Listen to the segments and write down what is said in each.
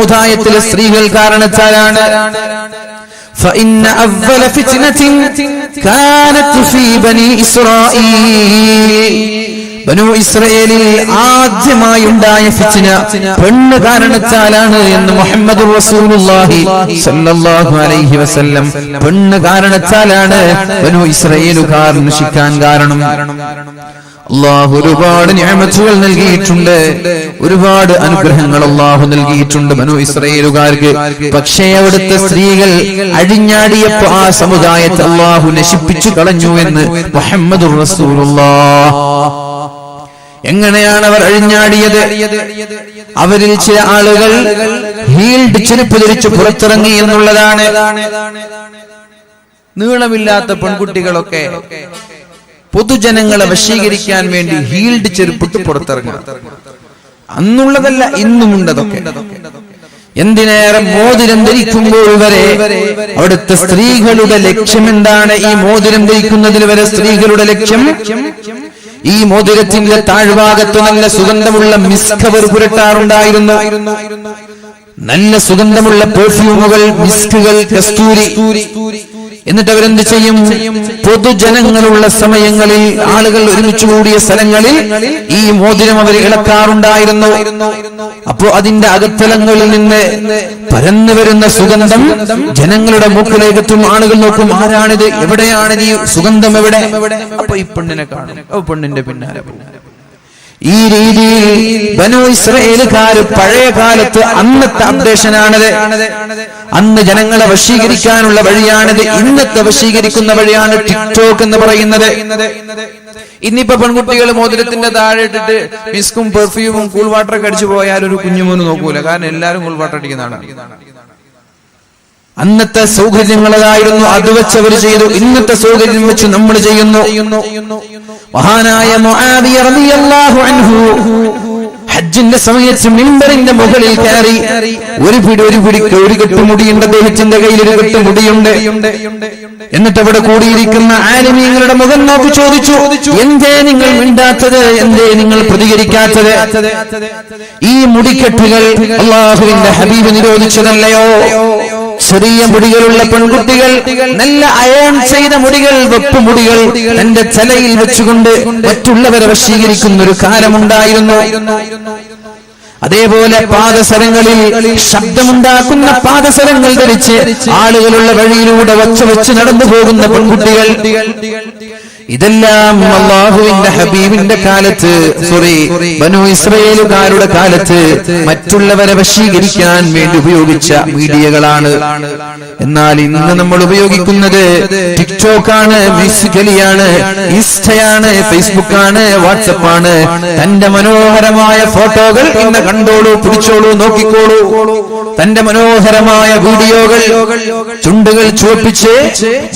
സമുദായത്തിലെ സ്ത്രീകൾ കാരണത്താലാണ്. فإن أول فتنة كانت في بني إسرائيل ബനൂ ഇസ്രായേലിൽ ആദ്യമായി ഉണ്ടായ ഫിത്ന പെണ്ണ് കാരണത്താലാണ് എന്ന് മുഹമ്മദ് റസൂലുള്ളാഹി സ്വല്ലല്ലാഹു അലൈഹി വസല്ലം. പെണ്ണ് കാരണത്താലാണ് ബനൂ ഇസ്രായേലുകാർ നശിക്കാൻ കാരണം. അല്ലാഹു ഒരുപാട് നിഅമത്തുകൾ നൽകിയിട്ടുണ്ട്, ഒരുപാട് അനുഗ്രഹങ്ങൾ അല്ലാഹു നൽകിയിട്ടുണ്ട് ബനൂ ഇസ്രായേലുകാർക്ക്. പക്ഷേ അവിടുത്തെ സ്ത്രീകൾ അഴിഞ്ഞാടിയപ്പോ ആ സമുദായത്തെ അല്ലാഹു നശിപ്പിച്ചു കളഞ്ഞു എന്ന് മുഹമ്മദ് റസൂലുള്ളാഹി. എങ്ങനെയാണ് അവർ അഴിഞ്ഞാടിയത്? അവരിൽ ചില ആളുകൾ ഹീൽഡ് ചെരുപ്പ് ധരിച്ച് പുറത്തിറങ്ങി എന്നുള്ളതാണ്. നീളമില്ലാത്ത പെൺകുട്ടികളൊക്കെ പൊതുജനങ്ങളെ വശീകരിക്കാൻ വേണ്ടി ഹീൽഡ് ചെരുപ്പിട്ട് പുറത്തിറങ്ങുക. അന്നുള്ളതല്ല, ഇന്നുമുണ്ടതൊക്കെ. എന്തിനേറെ മോതിരം ധരിക്കുമ്പോൾ വരെ അവിടുത്തെ സ്ത്രീകളുടെ ലക്ഷ്യം എന്താണ്? ഈ മോതിരം ധരിക്കുന്നതിൽ വരെ സ്ത്രീകളുടെ ലക്ഷ്യം ഈ മോതിരത്തിന്റെ താഴ്ഭാഗത്ത് നല്ല സുഗന്ധമുള്ള മിസ്ക് അവർ പുരട്ടാറുണ്ടായിരുന്നു. നല്ല സുഗന്ധമുള്ള പെർഫ്യൂമുകൾ, മിസ്കുകൾ, കസ്തൂരി. എന്നിട്ട് അവരെന്ത് ചെയ്യും? പൊതുജനങ്ങളുള്ള സമയങ്ങളിൽ, ആളുകൾ ഒരുമിച്ച് കൂടിയ സ്ഥലങ്ങളിൽ ഈ മോതിരം അവർ ഇളക്കാറുണ്ടായിരുന്നു. അപ്പോ അതിന്റെ അകത്തലങ്ങളിൽ നിന്ന് പരന്നു വരുന്ന സുഗന്ധം ജനങ്ങളുടെ മൂക്കിലേക്കെത്തും. ആളുകൾ നോക്കും, ആരാണിത്, എവിടെയാണിത്, ഈ സുഗന്ധം എവിടെ? അപ്പൊ ഈ പെണ്ണിനെ കാണും, പെണ്ണിന്റെ പിന്നാലെ. ഈ രീതിയിൽ ബനൂ ഇസ്രായേലുകാര് പഴയ കാലത്ത് അന്നത്തെ അപ്ഡേഷനാണത്. അന്ന് ജനങ്ങളെ വശീകരിക്കാനുള്ള വഴിയാണിത്. ഇന്നത്തെ വശീകരിക്കുന്ന വഴിയാണ് ടിക്ടോക്ക് എന്ന് പറയുന്നത്. ഇന്നിപ്പോ പെൺകുട്ടികൾ മോതിരത്തിന്റെ താഴെ ഇട്ടിട്ട് മിസ്കും പെർഫ്യൂമും കൂൾ വാട്ടറൊക്കെ അടിച്ചു പോയാൽ ഒരു കുഞ്ഞുമോന് നോക്കൂല. കാരണം എല്ലാരും കൂൾ വാട്ടർ അടിക്കുന്നതാണ്. അന്നത്തെ സൗകര്യങ്ങളായിരുന്നു, അത് വെച്ച് അവർ ചെയ്തു. ഇന്നത്തെ സൗകര്യം വെച്ച് നമ്മൾ ചെയ്യുന്നു. മഹാനായ മുആവിയ റളിയല്ലാഹു അൻഹു ഹജ്ജിന്റെ സമയത്ത് മിമ്പറിന്റെ മുകളിൽ കയറി ഒരു കെട്ടുമുടിയുണ്ട്, അദ്ദേഹത്തിന്റെ കയ്യിൽ ഒരു കെട്ടുമുടിയുണ്ട്. എന്നിട്ട് അവിടെ കൂടിയിരിക്കുന്ന ആലിമീങ്ങളുടെ മുഖം നോക്കി ചോദിച്ചു, എന്തേ നിങ്ങൾ മിണ്ടാത്തത്, എന്തേ നിങ്ങൾ പ്രതികരിക്കാത്തത്? ഈ മുടിക്കെട്ടുകൾ അല്ലാഹുവിന്റെ ഹബീബ് നിരോധിച്ചതല്ലയോ? ചെറിയ മുടികളുള്ള പെൺകുട്ടികൾ, നല്ല അയൺ ചെയ്ത മുടികൾ, വെപ്പുമുടികൾ തന്റെ തലയിൽ വെച്ചുകൊണ്ട് മറ്റുള്ളവരെ വശീകരിക്കുന്ന ഒരു കാലമുണ്ടായിരുന്നു. അതേപോലെ പാദസരങ്ങളിൽ ശബ്ദമുണ്ടാക്കുന്ന പാദസരങ്ങൾ ധരിച്ച് ആളുകളുള്ള വഴിയിലൂടെ വെച്ച് നടന്നു പോകുന്ന പെൺകുട്ടികൾ. ഇതെല്ലാം അല്ലാഹുവിന്റെ ഹബീബിന്റെ കാലത്ത്, ബനൂ ഇസ്രായേലുകാരുടെ കാലത്ത് മറ്റുള്ളവരെ വശീകരിക്കാൻ വേണ്ടി ഉപയോഗിച്ച മീഡിയകളാണ്. എന്നാൽ ഇന്ന് നമ്മൾ ഉപയോഗിക്കുന്നത് ടിക്ടോക്കാണ്, മ്യൂസിക്കലിയാണ്, ഇൻസ്റ്റയാണ്, ഫേസ്ബുക്കാണ്, വാട്സപ്പാണ്. തന്റെ മനോഹരമായ ഫോട്ടോകൾ ഇന്ന് കണ്ടോളൂ, പിടിച്ചോളൂ, നോക്കിക്കോളൂ. തന്റെ മനോഹരമായ വീഡിയോകൾ ചുണ്ടുകൾ ചുവപ്പിച്ച്,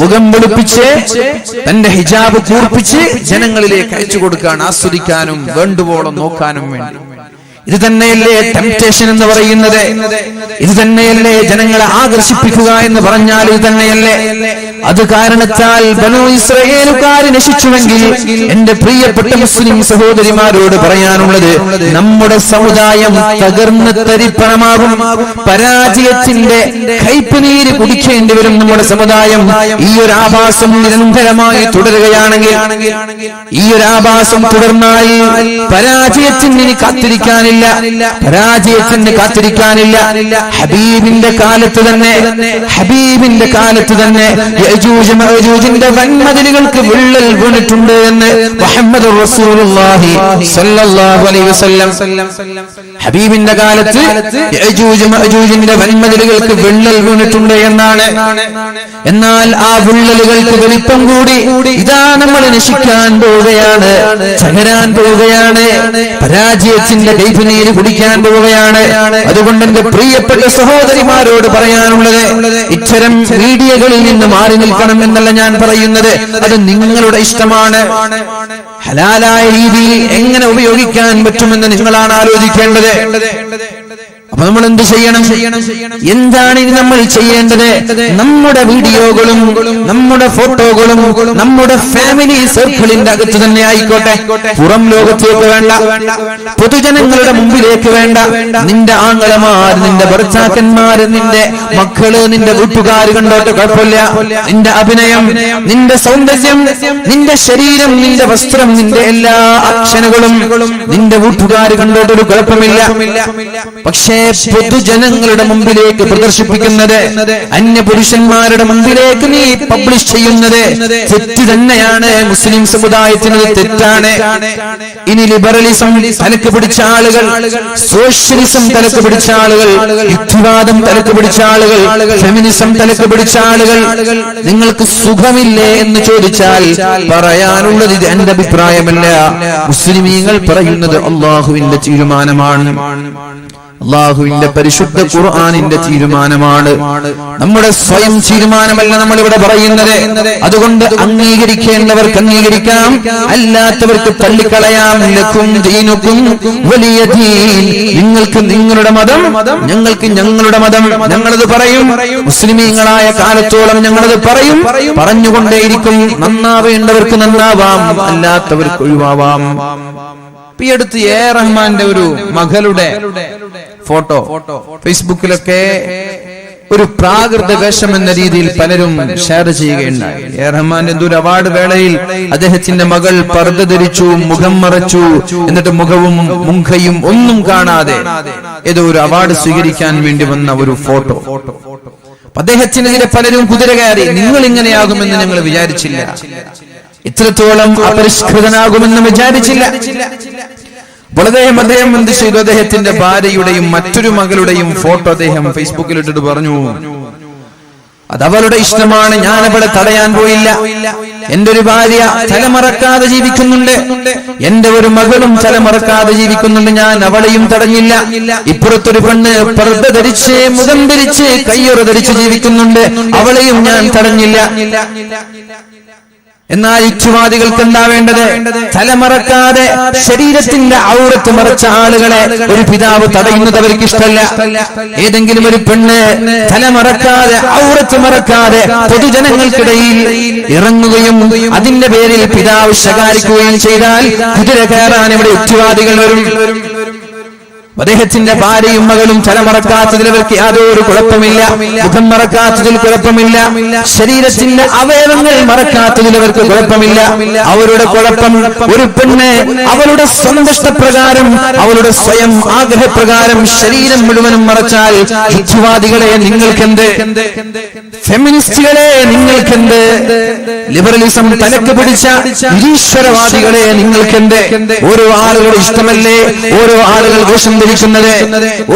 മുഖം വെളുപ്പിച്ച്, തന്റെ ഹിജാബ് കൂർപ്പിച്ച് ജനങ്ങളിലേക്ക് അയച്ചു കൊടുക്കാൻ, ആസ്വദിക്കാനും വേണ്ടുവോളം നോക്കാനും വേണ്ടി. ഇത് തന്നെയല്ലേ ടെംപ്റ്റേഷൻ എന്ന് പറയുന്നത്? ഇത് തന്നെയല്ലേ ജനങ്ങളെ ആകർഷിപ്പിക്കുക എന്ന് പറഞ്ഞാൽ ഇത് തന്നെയല്ലേ? അത് കാരണത്താൽ ബനൂ ഇസ്രായേലുകാർ നശിച്ചുവെങ്കിൽ എന്റെ പ്രിയപ്പെട്ട മുസ്ലിം സഹോദരിമാരോട് പറയാനുള്ളത്, നമ്മുടെ സമുദായം തകർന്ന് തരിപ്പണമാകും. പരാജയത്തിന്റെ കൈപ്പുനീര് കുടിക്കേണ്ടി വരും നമ്മുടെ സമുദായം. ഈ ഒരു ആഭാസം നിരന്തരമായി തുടരുകയാണെങ്കിൽ, ഈ ഒരു ആഭാസം തുടർന്നാൽ പരാജയത്തിന് ഇനി കാത്തിരിക്കാനില്ല, പരാജയത്തിന് കാത്തിരിക്കാനില്ല. ഹബീബിന്റെ കാലത്ത് തന്നെ യജൂജ് മഅജൂജിന്റെ വൻമതിലുകൾക്ക് വിള്ളൽ വീണിട്ടുണ്ട് എന്ന് മുഹമ്മദ് റസൂലുള്ളാഹി സ്വല്ലല്ലാഹു അലൈഹി വസല്ലം. ഹബീബിന്റെ കാലത്ത് യജൂജ് മഅജൂജിന്റെ വൻമതിലുകൾക്ക് വിള്ളൽ വീണിട്ടുണ്ട് എന്നാണ്. എന്നാൽ ആ വിള്ളലുകൾക്ക് വലിപ്പം കൂടി ഇതാ നമ്മൾ നശിക്കാൻ പോവുകയാണ്, തകരാൻ പോവുകയാണ്, പരാജയത്തിന്റെ കൈപ്പുനീര് കുടിക്കാൻ പോവുകയാണ്. അതുകൊണ്ട് എന്റെ പ്രിയപ്പെട്ട സഹോദരിമാരോട് പറയാനുള്ളത്, ഇത്തരം മീഡിയകളിൽ നിന്ന് മാറി നിൽക്കണം എന്നല്ല ഞാൻ പറയുന്നത്. അത് നിങ്ങളുടെ ഇഷ്ടമാണ്. ഹലാലായ രീതിയിൽ എങ്ങനെ ഉപയോഗിക്കാൻ പറ്റുമെന്ന് നിങ്ങളാണ് ആലോചിക്കേണ്ടത്. അപ്പൊ നമ്മൾ എന്ത് ചെയ്യണം? എന്താണ് ഇനി നമ്മൾ ചെയ്യേണ്ടത്? നമ്മുടെ വീഡിയോകളും നമ്മുടെ ഫോട്ടോകളും നമ്മുടെ ഫാമിലി സർക്കിളിന്റെ അകത്ത് തന്നെ ആയിക്കോട്ടെ, പുറം ലോകത്തേക്ക് വേണ്ട, പൊതുജനങ്ങളുടെ മുമ്പിലേക്ക് വേണ്ട. നിന്റെ ആങ്ങളമാർ, നിന്റെ ഭർത്താക്കന്മാര്, നിന്റെ മക്കള്, നിന്റെ വീട്ടുകാർ കണ്ടോട്ട് കുഴപ്പമില്ല. നിന്റെ അഭിനയം, നിന്റെ സൗന്ദര്യം, നിന്റെ ശരീരം, നിന്റെ വസ്ത്രം, നിന്റെ എല്ലാ അക്ഷരങ്ങളും നിന്റെ വീട്ടുകാർ കണ്ടോട്ടൊരു കുഴപ്പമില്ല. പക്ഷേ പൊതുജനങ്ങളുടെ മുമ്പിലേക്ക് പ്രദർശിപ്പിക്കുന്നത്, അന്യപുരുഷന്മാരുടെ മുമ്പിലേക്ക് നീ പബ്ലിഷ് ചെയ്യുന്നത് തെറ്റ് തന്നെയാണ്. മുസ്ലിം സമുദായത്തിന് തെറ്റാണ്. ഇനി ലിബറലിസം തലക്ക് പിടിച്ച ആളുകൾ, സോഷ്യലിസം തലക്ക് പിടിച്ച ആളുകൾ, യുക്തിവാദം തലക്ക് പിടിച്ച ആളുകൾ, ഫെമിനിസം തലക്ക് പിടിച്ച ആളുകൾ, നിങ്ങൾക്ക് സുഖമില്ലേ എന്ന് ചോദിച്ചാൽ പറയാനുള്ളത് ഇത് എന്റെ അഭിപ്രായമല്ല, മുസ്ലിമീങ്ങൾ പറയുന്നത് അള്ളാഹുവിന്റെ തീരുമാനമാണ്, അള്ളാഹുവിന്റെ പരിശുദ്ധ ഖുർആനിന്റെ തീരുമാനമാണ്. നമ്മുടെ സ്വയം തീരുമാനമല്ല നമ്മൾ ഇവിടെ പറയുന്നത്. അതുകൊണ്ട് അംഗീകരിക്കേണ്ടവർക്ക് അംഗീകരിക്കാം, അല്ലാത്തവർക്ക് തള്ളിക്കളയാം. ലക്കും ദീനുക്കും വലിയ ദീൻ. നിങ്ങൾക്ക് നിങ്ങളുടെ മതം, ഞങ്ങൾക്ക് ഞങ്ങളുടെ മതം. ഞങ്ങളത് പറയും. മുസ്ലിമീങ്ങളായ കാലത്തോളം ഞങ്ങളത് പറയും, പറഞ്ഞുകൊണ്ടേയിരിക്കും. നന്നാവേണ്ടവർക്ക് നന്നാവാം, അല്ലാത്തവർക്ക് ഒഴിവാവാം. ഈ അടുത്ത് എ റഹ്മാന്റെ ഒരു മകളുടെ ഫോട്ടോ ഫേസ്ബുക്കിലൊക്കെ ഒരു പ്രാകൃത വേഷം എന്ന രീതിയിൽ പലരും ഷെയർ ചെയ്യുകയുണ്ടായി. എ റഹ്മാന്റെ എന്തോ ഒരു അവാർഡ് വേളയിൽ അദ്ദേഹത്തിന്റെ മകൾ പർദ്ദ ധരിച്ചു, മുഖം മറച്ചു, എന്നിട്ട് മുഖവും മുഖയും ഒന്നും കാണാതെ ഏതോ ഒരു അവാർഡ് സ്വീകരിക്കാൻ വേണ്ടി വന്ന ഒരു ഫോട്ടോ. അദ്ദേഹത്തിനെതിരെ പലരും കുതിര കയറി. നിങ്ങൾ ഇങ്ങനെയാകുമെന്ന് ഞങ്ങൾ വിചാരിച്ചില്ല, ഇത്രത്തോളം അപരിഷ്കൃതനാകുമെന്ന് വിചാരിച്ചില്ല. അദ്ദേഹം എന്ത് ചെയ്തു? അദ്ദേഹത്തിന്റെ ഭാര്യയുടെയും മറ്റൊരു മകളുടെയും ഫോട്ടോ അദ്ദേഹം ഫേസ്ബുക്കിൽ ഇട്ടിട്ട് പറഞ്ഞു, അതവളുടെ ഇഷ്ടമാണ്, ഞാൻ അവളെ തടയാൻ പോയില്ല. എന്റെ ഒരു ഭാര്യ തലമറക്കാതെ ജീവിക്കുന്നുണ്ട്, എന്റെ ഒരു മകളും തലമറക്കാതെ ജീവിക്കുന്നുണ്ട്, ഞാൻ അവളെയും തടഞ്ഞില്ല. ഇപ്പുറത്തൊരു പെണ്ണ് പർദ്ദ ധരിച്ച്, മുഖം ധരിച്ച്, കയ്യൊറ ധരിച്ച് ജീവിക്കുന്നുണ്ട്, അവളെയും ഞാൻ തടഞ്ഞില്ല. എന്നാൽ യുക്തിവാദികൾക്ക് എന്താ വേണ്ടത്? തലമറക്കാതെ ശരീരത്തിന്റെ ഔറത്ത് മറച്ച ആളുകളെ ഒരു പിതാവ് തടയുന്നത് അവർക്ക് ഇഷ്ടമല്ല. ഏതെങ്കിലും ഒരു പെണ്ണ് തലമറക്കാതെ ഔറത്ത് മറക്കാതെ പൊതുജനങ്ങൾക്കിടയിൽ ഇറങ്ങുകയും അതിന്റെ പേരിൽ പിതാവ് ശകാരിക്കുകയും ചെയ്താൽ കുതിര കയറാൻ ഇവിടെ യുക്തിവാദികൾ വരും. അദ്ദേഹത്തിന്റെ ഭാര്യയും മകളും തലമറക്കാത്തതിൽ അവർക്ക് യാതൊരു കുഴപ്പമില്ല, മുഖം മറക്കാത്തതിൽ കുഴപ്പമില്ല, ശരീരത്തിന്റെ അവയവങ്ങൾ മറക്കാത്തതിൽ അവർക്ക് കുഴപ്പമില്ല. അവരുടെ കുഴപ്പം ഒരു പെണ്ണ് അവളുടെ സ്വന്തഷ്ടപ്രകാരം, അവളുടെ സ്വയം ആഗ്രഹപ്രകാരം ശരീരം മുഴുവനും മറച്ചാൽ യുക്തിവാദികളെ നിങ്ങൾക്കെന്ത്, ഫെമിനിസ്റ്റുകളെ നിങ്ങൾക്കെന്ത്, ലിബറലിസം തലക്ക് പിടിച്ച നിരീശ്വരവാദികളെ നിങ്ങൾക്കെന്ത്? ഓരോ ആളുകളുടെ ഇഷ്ടമല്ലേ ഓരോ ആളുകൾ വേഷം ധരിക്കുന്നത്,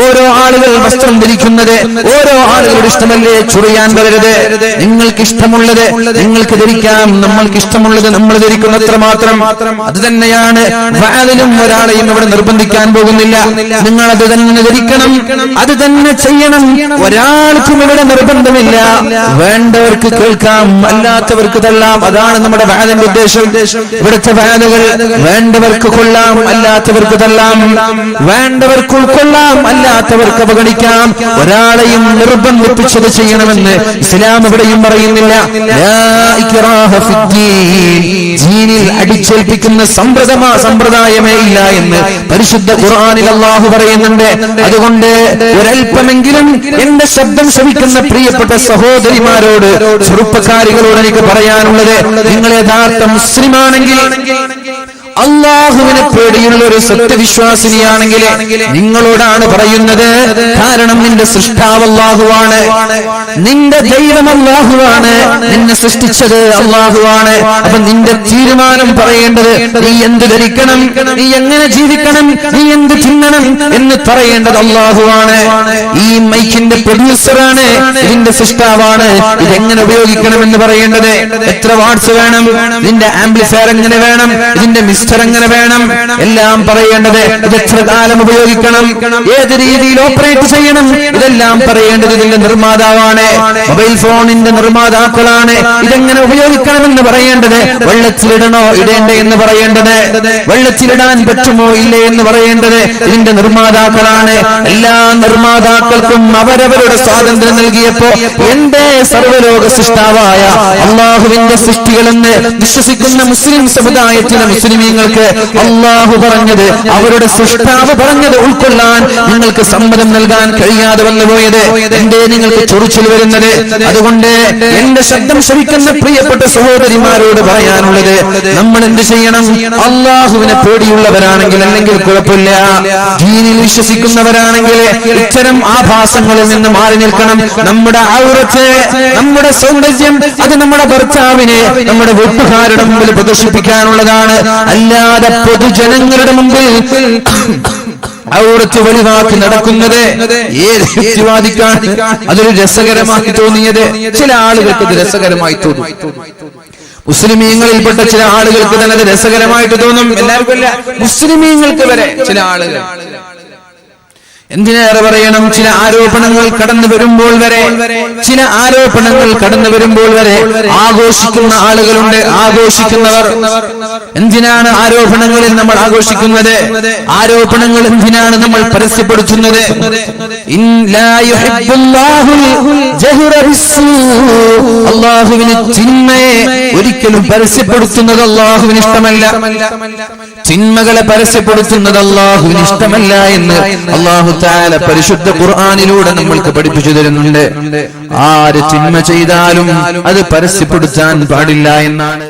ഓരോ ആളുകൾ വസ്ത്രം ധരിക്കുന്നത്, ഓരോ ആളുകളുടെ ഇഷ്ടമല്ലേ ചുറിയാൻ വരരുത്. നിങ്ങൾക്ക് ഇഷ്ടമുള്ളത് നിങ്ങൾക്ക് ധരിക്കാം, നമ്മൾക്ക് ഇഷ്ടമുള്ളത് നമ്മൾ ധരിക്കുന്നത്ര മാത്രം. അത് തന്നെയാണ് വാലിലും ഒരാളെയും ഇവിടെ നിർബന്ധിക്കാൻ പോകുന്നില്ല. നിങ്ങൾ അത് തന്നെ ധരിക്കണം, അത് തന്നെ ചെയ്യണം. ഒരാൾക്കും ഇവിടെ നിർബന്ധമില്ല. വേണ്ടവർക്ക് കേൾക്കാം, അല്ലാത്തവർക്ക് തള്ളാം. അതാണ് നമ്മുടെ വാലിന്റെ ഉദ്ദേശം. ഇവിടുത്തെ വാലുകൾ വേണ്ടവർക്ക് കൊള്ളാം, അല്ലാത്തവർക്ക് തള്ളാം. വേണ്ടവർക്ക് ഉൾക്കൊള്ളാം, അല്ലാത്തവർക്ക് അവഗണിക്കാം. ഒരാളെയും നിർബന്ധിപ്പിച്ചത് ചെയ്യണമെന്ന് ഇസ്ലാം എവിടെയും പറയുന്നില്ല. ദീനിൽ അടിച്ചേൽപ്പിക്കുന്ന സമ്പ്രദായമേ ഇല്ല എന്ന് പരിശുദ്ധ ഖുർആനിൽ അല്ലാഹു പറയുന്നുണ്ട്. അതുകൊണ്ട് ഒരൽപ്പമെങ്കിലും എന്റെ ശബ്ദം ശ്രവിക്കുന്ന പ്രിയപ്പെട്ട സഹോദരിമാരോട്, ചെറുപ്പക്കാരികളോട് എനിക്ക് പറയാനുള്ളത്, നിങ്ങൾ യഥാർത്ഥ മുസ്ലിമാണെങ്കിൽ, അള്ളാഹുവിനെ പേടിയുള്ള ഒരു സത്യവിശ്വാസിനിയാണെങ്കിൽ നിങ്ങളോടാണ് പറയുന്നത്. കാരണം നിന്റെ സൃഷ്ടാവ് അള്ളാഹുവാണ്, നിന്റെ ദൈവം അള്ളാഹുവാണ്, നിന്നെ സൃഷ്ടിച്ചത് അള്ളാഹുവാണ്. അപ്പൊ നിന്റെ തീരുമാനം പറയേണ്ടത്, നീ എന്ത് ധരിക്കണം, നീ എങ്ങനെ ജീവിക്കണം, നീ എന്ത് തിന്നണം എന്ന് പറയേണ്ടത് അള്ളാഹുവാണ്. ഈ മൈക്കിന്റെ പ്രൊഡ്യൂസറാണ്, ഇതിന്റെ സൃഷ്ടാവാണ്. ഇതെങ്ങനെ ഉപയോഗിക്കണം എന്ന് പറയേണ്ടത്, എത്ര വാട്ട്സ് വേണം, നിന്റെ ആംപ്ലിഫയർ എങ്ങനെ വേണം, ഇതിന്റെ മിക്സർ എങ്ങനെ വേണം, എല്ലാം പറയേണ്ടത്, ഇത് എത്ര കാലം ഉപയോഗിക്കണം, ഏത് രീതിയിൽ ഓപ്പറേറ്റ് ചെയ്യണം, ഇതെല്ലാം പറയേണ്ടത് ഇതിന്റെ നിർമ്മാതാവാണ്, മൊബൈൽ ഫോണിന്റെ നിർമ്മാതാക്കളാണ്. ഇതെങ്ങനെ ഉപയോഗിക്കണമെന്ന് പറയേണ്ടത്, വെള്ളത്തിലിടണോ ഇടേണ്ടേ എന്ന് പറയേണ്ടത്, വെള്ളത്തിലിടാൻ പറ്റുമോ ഇല്ലേ എന്ന് പറയേണ്ടത് ഇതിന്റെ നിർമ്മാതാക്കളാണ്. എല്ലാ നിർമ്മാതാക്കൾക്കും അവരവരുടെ സ്വാതന്ത്ര്യം നൽകിയപ്പോ എന്റെ സർവ്വലോക സൃഷ്ടാവായ അള്ളാഹുവിന്റെ സൃഷ്ടികളെന്ന് വിശ്വസിക്കുന്ന മുസ്ലിം സമുദായത്തിലെ മുസ്ലിമീങ്ങൾക്ക് അള്ളാഹു പറഞ്ഞത്, അവരുടെ സൃഷ്ടാവ് പറഞ്ഞത് ഉൾക്കൊള്ളാൻ നിങ്ങൾക്ക് സമ്മതം നൽകാൻ കഴിയാതെ വന്നുപോയത് എന്തേ നിങ്ങൾക്ക് ചൊറിച്ചിൽ വരുന്നത്? അതുകൊണ്ട് എന്റെ ശബ്ദം ശ്രവിക്കുന്ന പ്രിയപ്പെട്ട സഹോദരിമാരോട് പറയാനുള്ളത്, നമ്മൾ എന്ത് ചെയ്യണം? അള്ളാഹുവിനെ പേടിയുള്ളവരാണെങ്കിൽ അല്ലെങ്കിൽ കുഴപ്പമില്ല, ദീനിൽ വിശ്വസിക്കുന്നവരാണെങ്കിൽ ഇത്തരം ആഭാസങ്ങളിൽ നിന്ന് മാറി നിൽക്കണം. നമ്മുടെ ഔറത്ത്, നമ്മുടെ സൗന്ദര്യം അത് നമ്മുടെ ഭർത്താവിനെ നമ്മുടെ വീട്ടുകാരുടെ മുമ്പിൽ പ്രദർശിപ്പിക്കാനുള്ളതാണ്. അല്ലാതെ പൊതുജനങ്ങളുടെ മുമ്പിൽ ഔറത്ത് വെളിവാക്കി നടക്കുന്നത് ഏത് യുക്തിവാദിക്കാണ് അതൊരു രസകരമാക്കി തോന്നിയത്? ചില ആളുകൾക്ക് ഇത് രസകരമായി തോന്നും. മുസ്ലിമീങ്ങളിൽപ്പെട്ട ചില ആളുകൾക്ക് തന്നെ അത് രസകരമായിട്ട് തോന്നും. എല്ലാവർക്കും അല്ല, മുസ്ലിമീങ്ങൾക്ക് വരെ ചില ആളുകൾ. എന്തിനേറെ പറയണം, ചില ആരോപണങ്ങൾ കടന്നു വരുമ്പോൾ വരെ ആഘോഷിക്കുന്ന ആളുകളുണ്ട്, ആഘോഷിക്കുന്നവർ. എന്തിനാണ് ആരോപണങ്ങളിൽ നമ്മൾ ആഘോഷിക്കുന്നത്? ആരോപണങ്ങൾ എന്തിനാണ് നമ്മൾ പരസ്യപ്പെടുത്തുന്നത്? അള്ളാഹുവിന് ചിന്മയെ ഒരിക്കലും പരസ്യപ്പെടുത്തുന്നത് അള്ളാഹുവിന് ഇഷ്ടമല്ല. ചിന്മകളെ പരസ്യപ്പെടുത്തുന്നത് അള്ളാഹുവിന് ഇഷ്ടമല്ല എന്ന് അള്ളാഹു തആല പരിശുദ്ധ ഖുർആനിലൂടെ നമ്മൾക്ക് പഠിപ്പിച്ചു തരുന്നുണ്ട്. ആര് ചിന്മ ചെയ്താലും അത് പരസ്യപ്പെടുത്താൻ പാടില്ല എന്നാണ്.